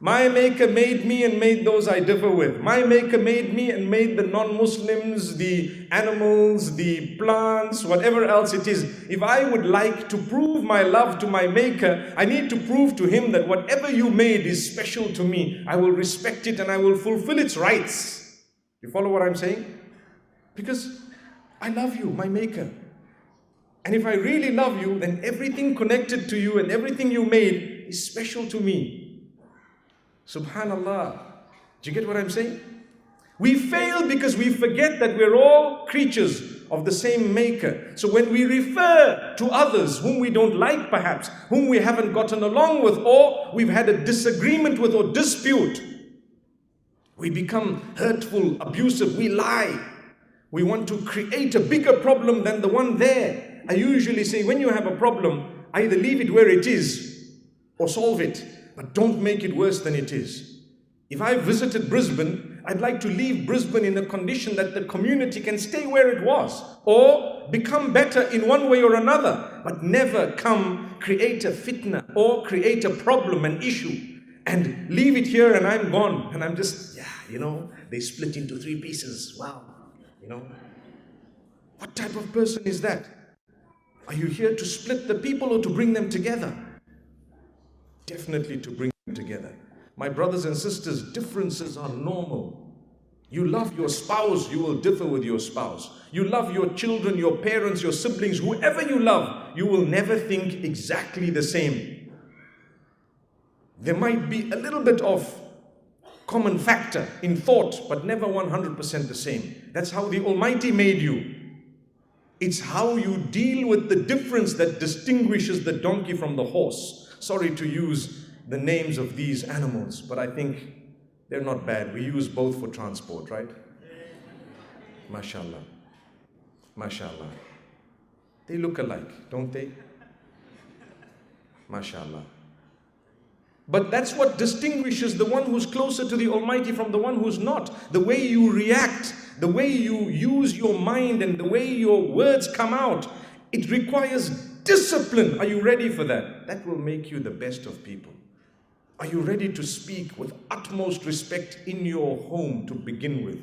My Maker made me and made those I differ with. My Maker made me and made the non-Muslims, the animals, the plants, whatever else it is. If I would like to prove my love to my Maker, I need to prove to Him that whatever you made is special to me. I will respect it and I will fulfill its rights. You follow what I'm saying? Because I love you, my Maker. And if I really love you, then everything connected to you and everything you made is special to me. Subhanallah. Do you get what I'm saying? We fail because we forget that we're all creatures of the same Maker. So when we refer to others whom we don't like perhaps, whom we haven't gotten along with, or we've had a disagreement with or dispute, we become hurtful, abusive, we lie. We want to create a bigger problem than the one there. I usually say when you have a problem, either leave it where it is or solve it. But don't make it worse than it is. If I visited Brisbane, I'd like to leave Brisbane in a condition that the community can stay where it was or become better in one way or another, but never come create a fitna or create a problem, an issue, and leave it here and I'm gone. And I'm just, they split into 3 pieces. Wow. What type of person is that? Are you here to split the people or to bring them together? Definitely to bring them together. My brothers and sisters, differences are normal. You love your spouse, you will differ with your spouse. You love your children, your parents, your siblings, whoever you love, you will never think exactly the same. There might be a little bit of common factor in thought, but never 100% the same. That's how the Almighty made you. It's how you deal with the difference that distinguishes the donkey from the horse. Sorry to use the names of these animals, but I think they're not bad. We use both for transport, right? MashaAllah. MashaAllah. They look alike, don't they? MashaAllah. But that's what distinguishes the one who's closer to the Almighty from the one who's not. The way you react, the way you use your mind and the way your words come out, it requires discipline. Are you ready for that? That will make you the best of people. Are you ready to speak with utmost respect in your home to begin with?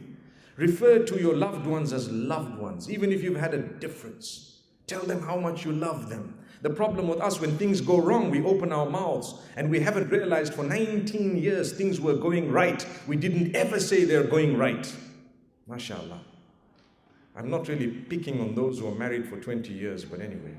Refer to your loved ones as loved ones, even if you've had a difference. Tell them how much you love them. The problem with us, when things go wrong, we open our mouths and we haven't realized for 19 years things were going right. We didn't ever say they're going right. MashaAllah. I'm not really picking on those who are married for 20 years, but anyway.